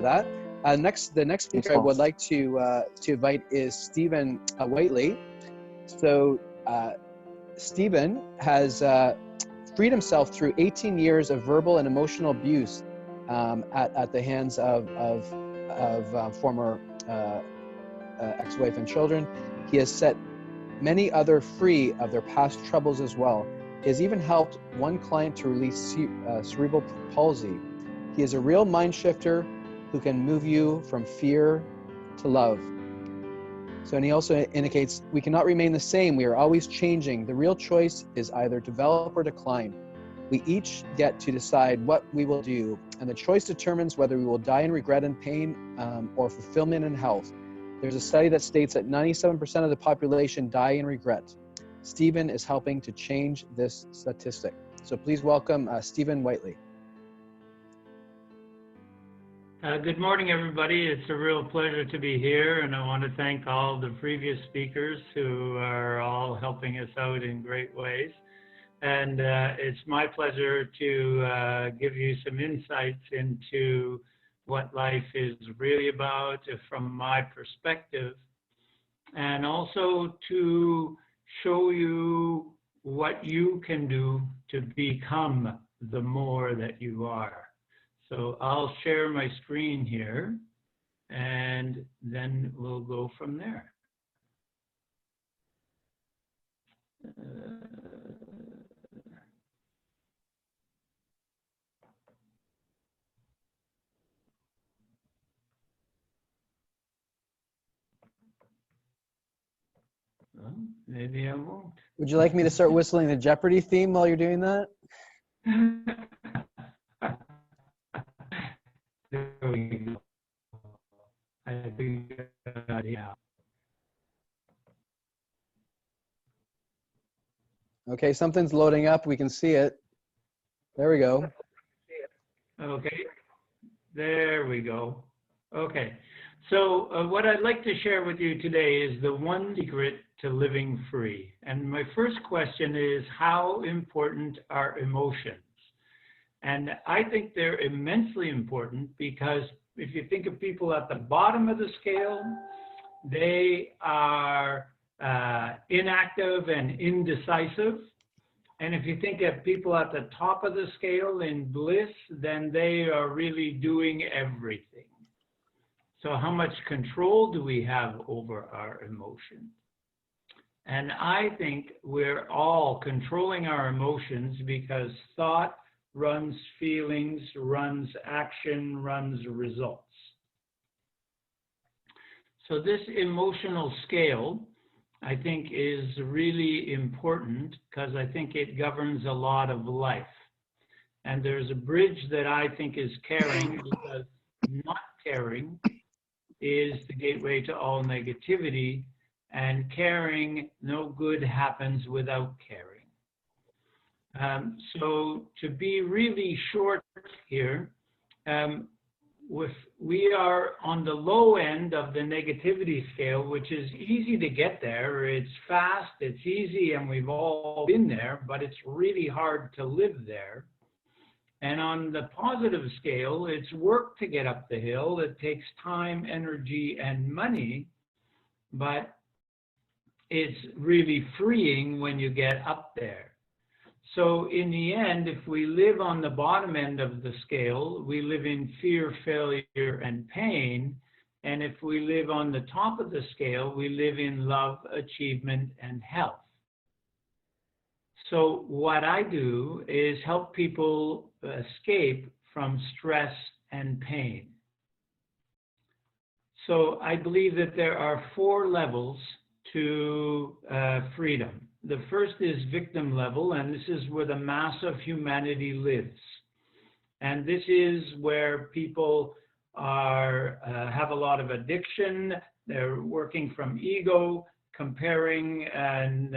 that. The next speaker I would like to invite is Stephen Whiteley. So Stephen has freed himself through 18 years of verbal and emotional abuse at the hands of former ex-wife and children. He has set many other free of their past troubles as well. He has even helped one client to release cerebral palsy. He is a real mind shifter who can move you from fear to love. So, and he also indicates, we cannot remain the same. We are always changing. The real choice is either develop or decline. We each get to decide what we will do, and the choice determines whether we will die in regret and pain or fulfillment and health. There's a study that states that 97% of the population die in regret. Stephen is helping to change this statistic. So please welcome Stephen Whiteley. Good morning, everybody. It's a real pleasure to be here, and I want to thank all the previous speakers who are all helping us out in great ways. And it's my pleasure to give you some insights into what life is really about from my perspective, and also to show you what you can do to become the more that you are. So I'll share my screen here, and then we'll go from there. Well, maybe I won't. Would you like me to start whistling the Jeopardy theme while you're doing that? There we go. I think, yeah. Okay, something's loading up. We can see it. There we go. Okay, there we go. Okay, so what I'd like to share with you today is the one secret to living free. And my first question is, how important are emotions? And I think they're immensely important, because if you think of people at the bottom of the scale, they are inactive and indecisive. And if you think of people at the top of the scale in bliss, then they are really doing everything. So how much control do we have over our emotions? And I think we're all controlling our emotions, because thought runs feelings, runs action, runs results. So this emotional scale, I think, is really important, because I think it governs a lot of life. And there's a bridge that I think is caring, because not caring is the gateway to all negativity, and caring, no good happens without caring. So to be really short here, we are on the low end of the negativity scale, which is easy to get there. It's fast, it's easy, and we've all been there, but it's really hard to live there. And on the positive scale, it's work to get up the hill. It takes time, energy, and money, but it's really freeing when you get up there. So in the end, if we live on the bottom end of the scale, we live in fear, failure, and pain. And if we live on the top of the scale, we live in love, achievement, and health. So what I do is help people escape from stress and pain. So I believe that there are 4 levels to freedom. The first is victim level, and this is where the mass of humanity lives. And this is where people are have a lot of addiction. They're working from ego, comparing, and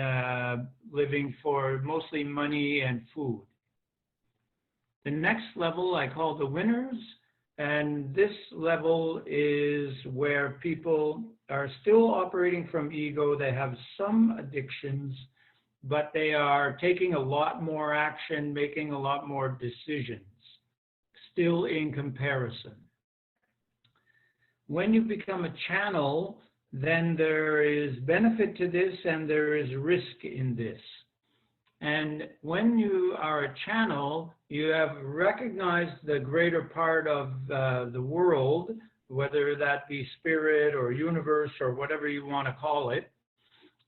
living for mostly money and food. The next level I call the winners, and this level is where people are still operating from ego. They have some addictions, but they are taking a lot more action, making a lot more decisions, still in comparison. When you become a channel, then there is benefit to this and there is risk in this. And when you are a channel, you have recognized the greater part of the world, whether that be spirit or universe or whatever you want to call it,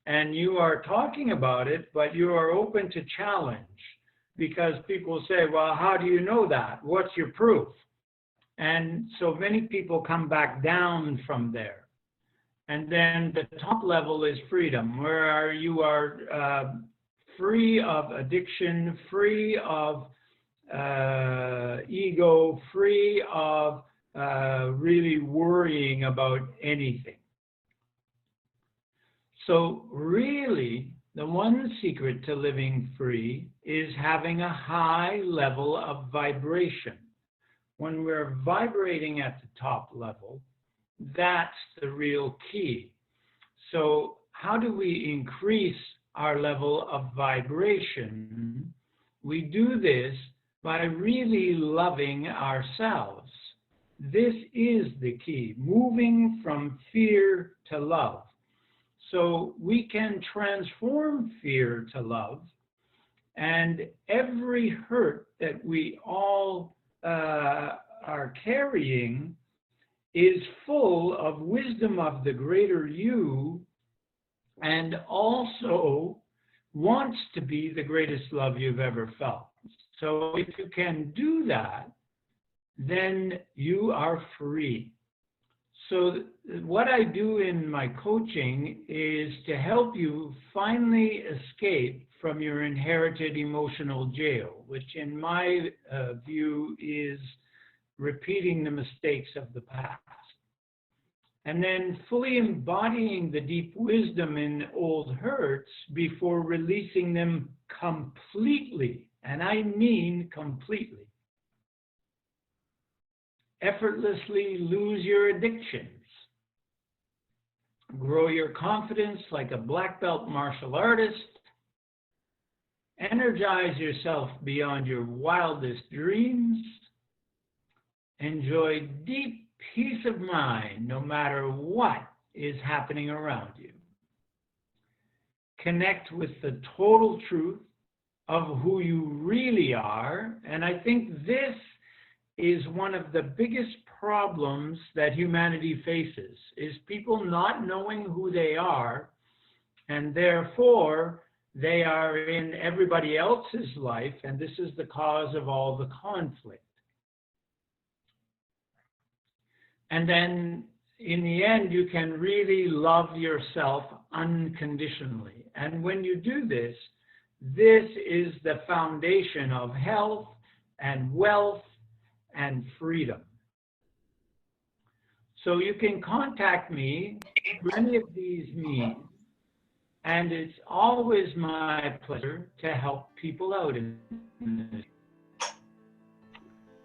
and you are talking about it, but you are open to challenge, because people say, well, how do you know that? What's your proof? And so many people come back down from there. And then the top level is freedom, where you are free of addiction, free of ego, free of really worrying about anything. So really, the one secret to living free is having a high level of vibration. When we're vibrating at the top level, that's the real key. So how do we increase our level of vibration? We do this by really loving ourselves. This is the key, moving from fear to love. So we can transform fear to love, and every hurt that we all are carrying is full of wisdom of the greater you, and also wants to be the greatest love you've ever felt. So if you can do that, then you are free. So what I do in my coaching is to help you finally escape from your inherited emotional jail, which in my view is repeating the mistakes of the past. And then fully embodying the deep wisdom in old hurts before releasing them completely. And I mean completely. Effortlessly lose your addictions. Grow your confidence like a black belt martial artist. Energize yourself beyond your wildest dreams. Enjoy deep peace of mind no matter what is happening around you. Connect with the total truth of who you really are. And I think this is one of the biggest problems that humanity faces, is people not knowing who they are, and therefore they are in everybody else's life, and this is the cause of all the conflict. And then in the end, you can really love yourself unconditionally. And when you do this, this is the foundation of health and wealth and freedom. So you can contact me through any of these means, and it's always my pleasure to help people out in this.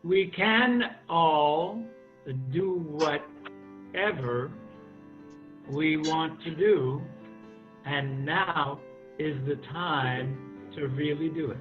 We can all do whatever we want to do, and now is the time to really do it.